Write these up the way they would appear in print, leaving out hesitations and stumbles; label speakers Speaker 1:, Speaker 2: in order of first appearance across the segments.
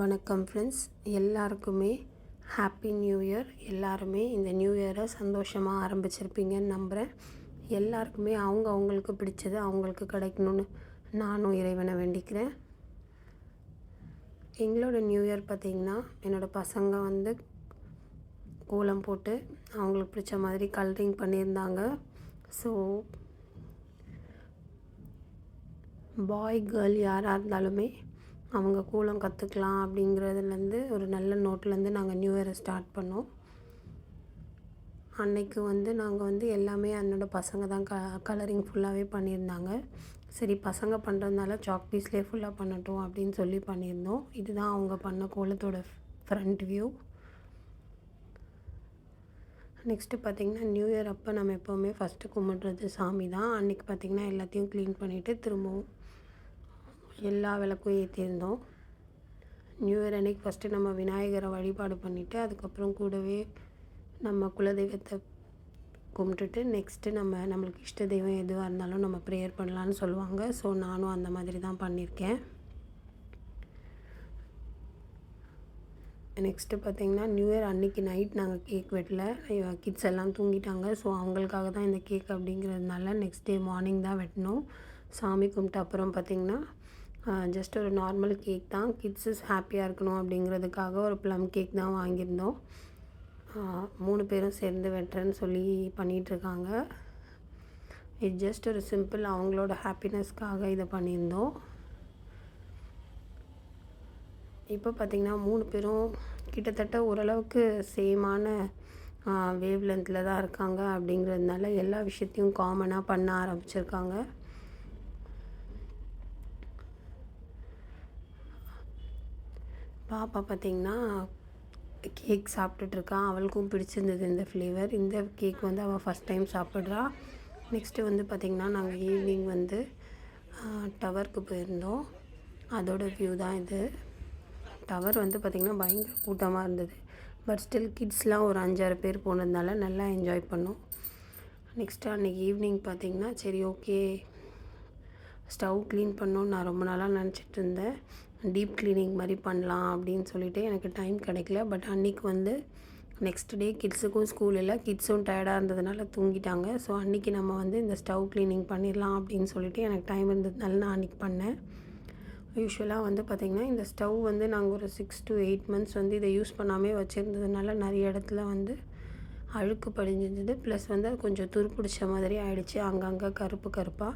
Speaker 1: வணக்கம் ஃப்ரெண்ட்ஸ், எல்லாருக்குமே happy new year. எல்லாருமே இந்த நியூ இயரை சந்தோஷமாக ஆரம்பிச்சிருப்பீங்கன்னு நம்புகிறேன். எல்லாருக்குமே அவங்களுக்கு பிடிச்சது அவங்களுக்கு கிடைக்கணும்னு நானும் இறைவனை வேண்டிக்கிறேன். எங்களோட நியூ இயர் பார்த்திங்கன்னா, என்னோடய பசங்க கோலம் போட்டு அவங்களுக்கு பிடிச்ச மாதிரி கலரிங் பண்ணியிருந்தாங்க. ஸோ பாய் கேர்ள் யாராக இருந்தாலுமே அவங்க கோலம் கற்றுக்கலாம் அப்படிங்கிறதுலேருந்து ஒரு நல்ல நோட்லேருந்து நாங்கள் நியூ இயரை ஸ்டார்ட் பண்ணோம். அன்றைக்கு நாங்கள் எல்லாமே என்னோடய பசங்க தான் கலரிங் ஃபுல்லாகவே பண்ணியிருந்தாங்க. சரி, பசங்க பண்ணுறதுனால சாக் பீஸ்லேயே ஃபுல்லாக பண்ணட்டும் அப்படின்னு சொல்லி பண்ணியிருந்தோம். இதுதான் அவங்க பண்ண கோலத்தோட ஃப்ரண்ட் வியூ. நெக்ஸ்ட்டு பார்த்திங்கன்னா, நியூ இயர் அப்போ நம்ம எப்போவுமே ஃபஸ்ட்டு கும்பிட்றது சாமி தான். அன்றைக்கி பார்த்திங்கன்னா எல்லாத்தையும் க்ளீன் பண்ணிவிட்டு திரும்பவும் எல்லா விளக்கும் ஏற்றிருந்தோம். நியூ இயர் அன்றைக்கி ஃபஸ்ட்டு நம்ம விநாயகரை வழிபாடு பண்ணிவிட்டு அதுக்கப்புறம் கூடவே நம்ம குலதெய்வத்தை கும்பிட்டுட்டு நெக்ஸ்ட்டு நம்மளுக்கு இஷ்ட தெய்வம் எதுவாக இருந்தாலும் நம்ம ப்ரேயர் பண்ணலான்னு சொல்லுவாங்க. ஸோ நானும் அந்த மாதிரி தான் பண்ணியிருக்கேன். நெக்ஸ்ட்டு பார்த்திங்கன்னா, நியூ இயர் அன்றைக்கி நைட் நாங்கள் கேக் வெட்டல. கிட்ஸ் எல்லாம் தூங்கிட்டாங்க. ஸோ அவங்களுக்காக தான் இந்த கேக் அப்படிங்கிறதுனால நெக்ஸ்ட் டே மார்னிங் தான் வெட்டினோம். சாமி கும்பிட்டு அப்புறம் பார்த்திங்கன்னா ஜஸ்ட் ஒரு நார்மல் கேக் தான். கிட்ஸு ஹாப்பியாக இருக்கணும் அப்படிங்கிறதுக்காக ஒரு ப்ளம் கேக் தான் வாங்கியிருந்தோம். 3 பேரும் சேர்ந்து வெட்டுறேன்னு சொல்லி பண்ணிகிட்ருக்காங்க. இது ஜஸ்ட் ஒரு சிம்பிள் அவங்களோட ஹாப்பினஸ்க்காக இதை பண்ணியிருந்தோம். இப்போ பார்த்திங்கன்னா 3 பேரும் கிட்டத்தட்ட ஓரளவுக்கு சேமான வேவ் லென்த்தில் தான் இருக்காங்க. அப்படிங்கிறதுனால எல்லா விஷயத்தையும் காமனாக பண்ண ஆரம்பிச்சிருக்காங்க. பாப்பா பார்த்திங்கன்னா கேக் சாப்பிட்டுட்ருக்கா. அவளுக்கும் பிடிச்சிருந்தது இந்த ஃப்ளேவர். இந்த கேக் அவள் ஃபஸ்ட் டைம் சாப்பிட்றா. நெக்ஸ்ட்டு பார்த்திங்கன்னா, நாங்கள் ஈவினிங் டவருக்கு போயிருந்தோம். அதோட வியூ தான் இது. டவர் பார்த்திங்கன்னா பயங்கர கூட்டமாக இருந்தது. பட் ஸ்டில் கிட்ஸ்லாம் ஒரு 5-6 பேர் போனதுனால நல்லா என்ஜாய் பண்ணோம். நெக்ஸ்ட்டு அன்றைக்கி ஈவினிங் பார்த்திங்கன்னா, சரி ஓகே ஸ்டவ் க்ளீன் பண்ணோன்னு நான் ரொம்ப நாளாக நினச்சிட்டு இருந்தேன். டீப் க்ளீனிங் மாதிரி பண்ணலாம் அப்படின்னு சொல்லிவிட்டு எனக்கு டைம் கிடைக்கல. பட் அன்றைக்கி நெக்ஸ்ட் டே கிட்ஸுக்கும் ஸ்கூல் இல்லை, கிட்ஸும் டயர்டாக இருந்ததுனால தூங்கிட்டாங்க. ஸோ அன்றைக்கி நம்ம இந்த ஸ்டவ் க்ளீனிங் பண்ணிடலாம் அப்படின்னு சொல்லிவிட்டு எனக்கு டைம் இருந்ததுனால நான் அன்றைக்கி பண்ணேன். யூஸ்வலாக பார்த்திங்கன்னா இந்த ஸ்டவ் நாங்கள் ஒரு 6 to 8 months இதை யூஸ் பண்ணாமே வச்சுருந்ததுனால நிறைய இடத்துல அழுக்கு படிஞ்சிருந்தது. ப்ளஸ் அது கொஞ்சம் துருப்பிடிச்ச மாதிரி ஆகிடுச்சு, அங்கங்கே கருப்பாக.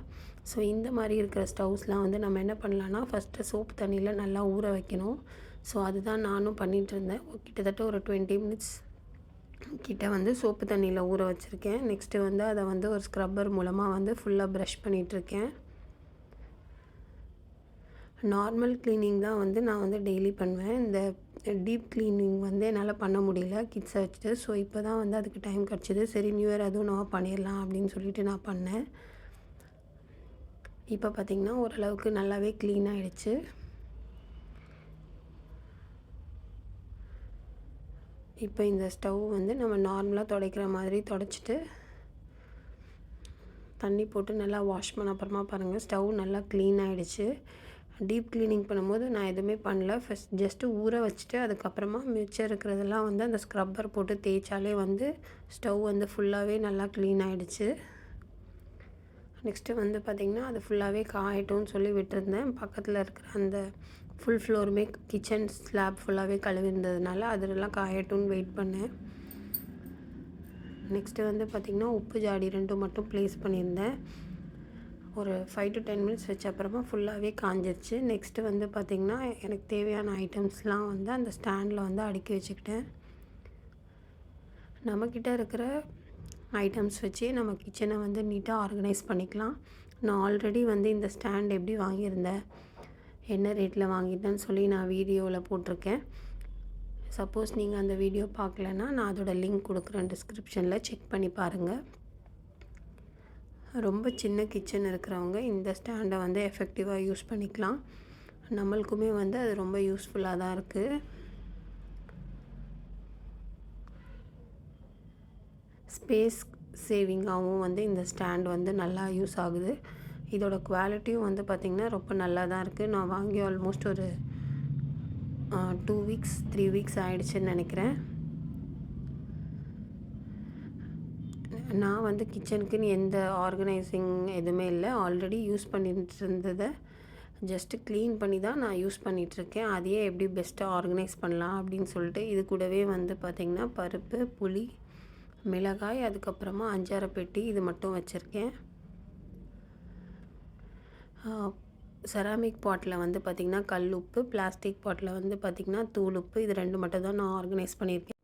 Speaker 1: ஸோ இந்த மாதிரி இருக்கிற ஸ்டவ்ஸ்லாம் நம்ம என்ன பண்ணலான்னா, ஃபஸ்ட்டு சோப்பு தண்ணியில் நல்லா ஊற வைக்கணும். ஸோ அதுதான் நானும் பண்ணிகிட்ருந்தேன். கிட்டத்தட்ட ஒரு 20 minutes கிட்ட சோப்பு தண்ணியில் ஊற வச்சுருக்கேன். நெக்ஸ்ட்டு அதை ஒரு ஸ்க்ரப்பர் மூலமாக ஃபுல்லாக ப்ரஷ் பண்ணிகிட்ருக்கேன். நார்மல் க்ளீனிங் தான் நான் டெய்லி பண்ணுவேன். இந்த டீப் க்ளீனிங் என்னால் பண்ண முடியல கிட்ஸை வச்சுட்டு. ஸோ இப்போ தான் அதுக்கு டைம் கிடச்சிது. சரி, நியூ இயர் அதுவும் நம்ம பண்ணிடலாம் அப்படின்னு சொல்லிட்டு நான் பண்ணேன். இப்போ பார்த்திங்கன்னா ஓரளவுக்கு நல்லாவே க்ளீன் ஆகிடுச்சு. இப்போ இந்த ஸ்டவ் நம்ம நார்மலாக துடைக்கிற மாதிரி துடைச்சிட்டு தண்ணி போட்டு நல்லா வாஷ் பண்ண அப்புறமா பாருங்கள் ஸ்டவ் நல்லா க்ளீன் ஆகிடுச்சு. டீப் க்ளீனிங் பண்ணும்போது நான் எதுவுமே பண்ணல. ஜஸ்ட்டு ஊற வச்சுட்டு அதுக்கப்புறமா மிச்சம் இருக்கிறதெல்லாம் அந்த ஸ்க்ரப்பர் போட்டு தேய்ச்சாலே ஸ்டவ் ஃபுல்லாகவே நல்லா க்ளீன் ஆகிடுச்சு. நெக்ஸ்ட்டு பார்த்திங்கன்னா அது ஃபுல்லாகவே காயட்டும்னு சொல்லி விட்டுருந்தேன். பக்கத்தில் இருக்கிற அந்த ஃபுல் ஃப்ளோருமே கிச்சன் ஸ்லாப் ஃபுல்லாகவே கழுவிருந்ததுனால அதெல்லாம் காயட்டும்னு வெயிட் பண்ணேன். நெக்ஸ்ட்டு பார்த்திங்கன்னா உப்பு ஜாடி 2 மட்டும் ப்ளேஸ் பண்ணியிருந்தேன். ஒரு 5 to 10 minutes வச்ச அப்புறமா ஃபுல்லாகவே காஞ்சிருச்சு. நெக்ஸ்ட்டு பார்த்திங்கன்னா எனக்கு தேவையான ஐட்டம்ஸ்லாம் அந்த ஸ்டாண்டில் அடுக்கி வச்சுக்கிட்டேன். நம்மக்கிட்ட இருக்கிற ஐட்டம்ஸ் வச்சு நம்ம கிச்சனை நீட்டாக ஆர்கனைஸ் பண்ணிக்கலாம். நான் ஆல்ரெடி இந்த ஸ்டாண்ட் எப்படி வாங்கியிருந்தேன், என்ன ரேட்டில் வாங்கிட்டேன்னு சொல்லி நான் வீடியோவில் போட்டிருக்கேன். சப்போஸ் நீங்கள் அந்த வீடியோ பார்க்கலன்னா நான் அதோட லிங்க் கொடுக்குறேன் டிஸ்கிரிப்ஷனில், செக் பண்ணி பாருங்கள். ரொம்ப சின்ன கிச்சன் இருக்கிறவங்க இந்த ஸ்டாண்டை எஃபெக்டிவாக யூஸ் பண்ணிக்கலாம். நம்மளுக்குமே அது ரொம்ப யூஸ்ஃபுல்லாக தான் இருக்குது. ஸ்பேஸ் சேவிங்காகவும் இந்த ஸ்டாண்ட் நல்லா யூஸ் ஆகுது. இதோட குவாலிட்டியும் பார்த்திங்கன்னா ரொம்ப நல்லா தான் இருக்குது. நான் வாங்கி ஆல்மோஸ்ட் ஒரு 2 வீக்ஸ் 3 வீக்ஸ் ஆயிடுச்சுன்னு நினைக்கிறேன். நான் வந்து கிச்சனுக்குன்னு எந்த ஆர்கனைசிங் எதுவுமே இல்லை. ஆல்ரெடி யூஸ் பண்ணிட்டு இருந்ததை ஜஸ்ட்டு க்ளீன் பண்ணி தான் நான் யூஸ் பண்ணிகிட்ருக்கேன். அதையே எப்படி பெஸ்ட்டாக ஆர்கனைஸ் பண்ணலாம் அப்படின்னு சொல்லிட்டு இது கூடவே வந்து பார்த்திங்கன்னா பருப்பு, புளி, மிளகாய், அதுக்கப்புறமா 5-6 பெட்டி இது மட்டும் வச்சுருக்கேன். செராமிக் பாட்டில் வந்து பார்த்திங்கன்னா கல் உப்பு, பிளாஸ்டிக் பாட்டில் வந்து பார்த்திங்கன்னா தூள் உப்பு, இது 2 மட்டும் தான் நான் ஆர்கனைஸ் பண்ணியிருக்கேன்.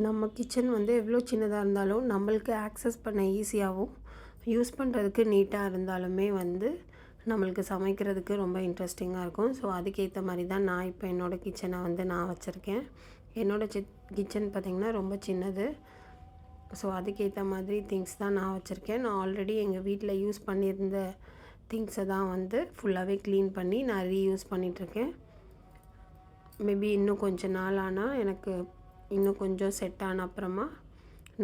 Speaker 1: நம்ம கிச்சன் வந்து எவ்வளோ சின்னதாக இருந்தாலும் நம்மளுக்கு ஆக்சஸ் பண்ண ஈஸியாகவும் யூஸ் பண்ணுறதுக்கு நீட்டாக இருந்தாலுமே வந்து நம்மளுக்கு சமைக்கிறதுக்கு ரொம்ப இன்ட்ரெஸ்டிங்காக இருக்கும். ஸோ அதுக்கேற்ற மாதிரி தான் நான் இப்போ என்னோடய கிச்சனை வந்து நான் வச்சுருக்கேன். என்னோடய கிச்சன் பார்த்திங்கன்னா ரொம்ப சின்னது. ஸோ அதுக்கேற்ற மாதிரி திங்ஸ் தான் நான் வச்சுருக்கேன். நான் ஆல்ரெடி எங்கள் வீட்டில் யூஸ் பண்ணியிருந்த திங்ஸை தான் வந்து ஃபுல்லாகவே க்ளீன் பண்ணி நான் ரீயூஸ் பண்ணிகிட்ருக்கேன். மேபி இன்னும் கொஞ்சம் நாள் ஆனால் எனக்கு இன்னும் கொஞ்சம் செட் ஆன அப்புறமா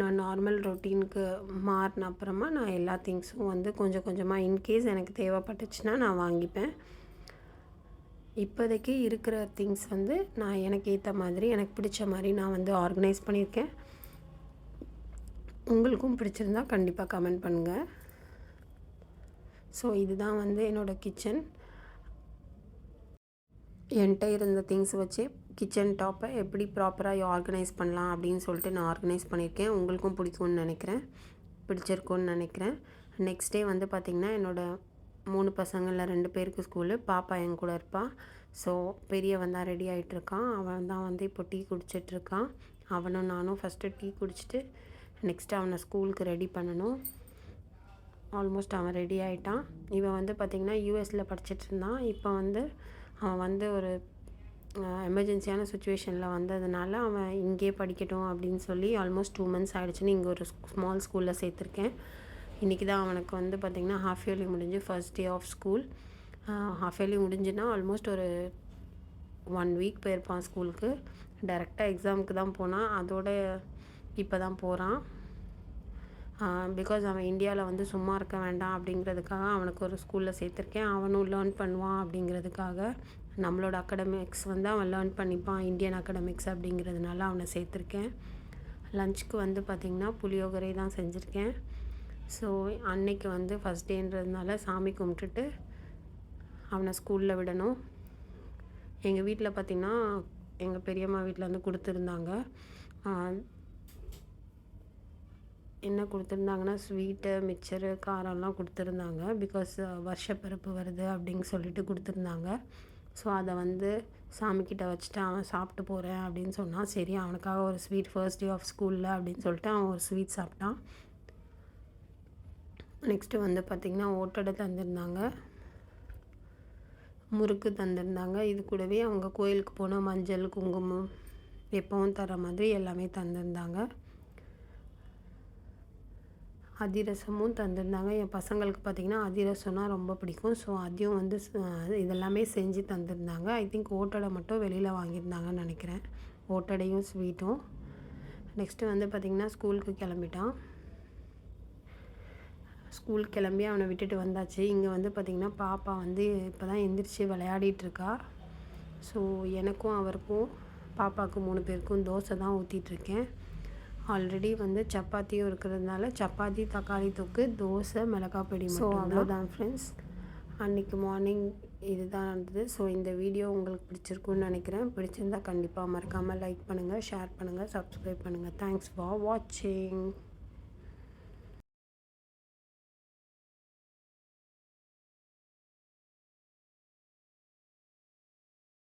Speaker 1: நான் நார்மல் ரொட்டீனுக்கு மாறின அப்புறமா நான் எல்லா திங்ஸும் வந்து கொஞ்சம் கொஞ்சமாக இன்கேஸ் எனக்கு தேவைப்பட்டுச்சுன்னா நான் வாங்கிப்பேன். இப்போதைக்கு இருக்கிற திங்ஸ் வந்து நான் எனக்கு ஏற்ற மாதிரி எனக்கு பிடிச்ச மாதிரி நான் வந்து ஆர்கனைஸ் பண்ணியிருக்கேன். உங்களுக்கும் பிடிச்சிருந்தா கண்டிப்பாக கமெண்ட் பண்ணுங்கள். ஸோ இதுதான் வந்து என்னோடய கிச்சன். என்கிட்ட இருந்த திங்ஸ் வச்சு கிச்சன் டாப்பை எப்படி ப்ராப்பராக ஆர்கனைஸ் பண்ணலாம் அப்படின்னு சொல்லிட்டு நான் ஆர்கனைஸ் பண்ணியிருக்கேன். உங்களுக்கும் பிடிக்கும்னு நினைக்கிறேன், பிடிச்சிருக்கும்னு நினைக்கிறேன். நெக்ஸ்ட் டே வந்து பார்த்திங்கன்னா என்னோடய 3 பசங்களில் 2 பேருக்கு ஸ்கூலு. பாப்பா என் கூட இருப்பாள். ஸோ பெரியவன் தான் ரெடி ஆகிட்டுருக்கான். அவன் தான் வந்து இப்போ டீ குடிச்சிட்ருக்கான். அவனும் நானும் ஃபஸ்ட்டு டீ குடிச்சிட்டு நெக்ஸ்ட்டு அவனை ஸ்கூலுக்கு ரெடி பண்ணணும். ஆல்மோஸ்ட் அவன் ரெடி ஆகிட்டான். இவன் வந்து பார்த்திங்கன்னா யூஎஸில் படிச்சுட்டு இருந்தான். இப்போ வந்து அவன் வந்து ஒரு எமர்ஜென்சியான சுச்சுவேஷனில் வந்ததுனால அவன் இங்கே படிக்கட்டும் அப்படின்னு சொல்லி ஆல்மோஸ்ட் 2 months ஆகிடுச்சுன்னு இங்கே ஒரு ஸ்மால் ஸ்கூலில் சேர்த்துருக்கேன். இன்றைக்கி தான் அவனுக்கு வந்து பார்த்திங்கன்னா ஹாஃப் இயர்லி முடிஞ்சு first day of school. Half yearly முடிஞ்சுன்னா ஆல்மோஸ்ட் ஒரு 1 வீக் போயிருப்பான் ஸ்கூலுக்கு. டைரெக்டாக எக்ஸாமுக்கு தான் போனான். அதோட இப்போ தான் போகிறான். பிகாஸ் அவன் இந்தியாவில் வந்து சும்மா இருக்க வேண்டாம் அப்படிங்கிறதுக்காக அவனுக்கு ஒரு ஸ்கூலில் சேர்த்துருக்கேன். அவனும் லேர்ன் பண்ணுவான் அப்படிங்கிறதுக்காக. நம்மளோட அகாடமிக்ஸ் வந்து அவன் லேர்ன் பண்ணிப்பான், இந்தியன் அகாடமிக்ஸ் அப்படிங்கிறதுனால அவனை சேர்த்துருக்கேன். லஞ்சுக்கு வந்து பார்த்திங்கன்னா புளியோகரை தான் செஞ்சுருக்கேன். ஸோ அன்னைக்கு வந்து ஃபஸ்ட் டேன்றதுனால சாமி கும்பிட்டுட்டு அவனை ஸ்கூலில் விடணும். எங்கள் வீட்டில் பார்த்திங்கன்னா எங்கள் பெரியம்மா வீட்டில் வந்து கொடுத்துருந்தாங்க. என்ன கொடுத்துருந்தாங்கன்னா ஸ்வீட்டு, மிக்சரு, காரம்லாம் கொடுத்துருந்தாங்க. பிகாஸ் வருஷப்பிறப்பு வருது அப்படின்னு சொல்லிட்டு கொடுத்துருந்தாங்க. ஸோ அதை வந்து சாமிக்கிட்ட வச்சுட்டு அவன் சாப்பிட்டு போகிறேன் அப்படின்னு சொன்னான். சரி அவனுக்காக ஒரு ஸ்வீட் ஃபர்ஸ்ட் டே ஆஃப் ஸ்கூலில் அப்படின்னு சொல்லிட்டு அவன் ஒரு ஸ்வீட் சாப்பிட்டான். நெக்ஸ்ட்டு வந்து பார்த்திங்கன்னா ஓட்டடை தந்திருந்தாங்க, முறுக்கு தந்திருந்தாங்க. இது கூடவே அவங்க கோயிலுக்கு போனால் மஞ்சள், குங்குமம் எப்பவும் தர மாதிரி எல்லாமே தந்திருந்தாங்க. அதிரசமும் தந்திருந்தாங்க. என் பசங்களுக்கு பார்த்திங்கன்னா அதிரசம்னா ரொம்ப பிடிக்கும். ஸோ அதையும் வந்து இதெல்லாமே செஞ்சு தந்திருந்தாங்க. ஐ திங்க் ஓட்டடை மட்டும் வெளியில் வாங்கியிருந்தாங்கன்னு நினைக்கிறேன், ஓட்டடையும் ஸ்வீட்டும். நெக்ஸ்ட்டு வந்து பார்த்திங்கன்னா ஸ்கூலுக்கு கிளம்பிட்டான். ஸ்கூல் கிளம்பி அவனை விட்டுட்டு வந்தாச்சு. இங்கே வந்து பார்த்திங்கன்னா பாப்பா வந்து இப்போ தான் எந்திரிச்சு விளையாடிட்டுருக்கா. ஸோ எனக்கும் அவருக்கும் பாப்பாவுக்கு 3 பேருக்கும் தோசை தான் ஊற்றிட்டுருக்கேன். ஆல்ரெடி வந்து சப்பாத்தியும் இருக்கிறதுனால சப்பாத்தி, தக்காளி தொக்கு, தோசை, மிளகாய் பொடி. ஸோ அவ்வளோதான் ஃப்ரெண்ட்ஸ், அன்றைக்கி மார்னிங் இதுதான் இருந்தது. ஸோ இந்த வீடியோ உங்களுக்கு பிடிச்சிருக்குன்னு நினைக்கிறேன். பிடிச்சிருந்தால் கண்டிப்பாக மறக்காமல் லைக் பண்ணுங்கள், ஷேர் பண்ணுங்கள், சப்ஸ்கிரைப் பண்ணுங்கள். தேங்க்ஸ் ஃபார் வாட்சிங்.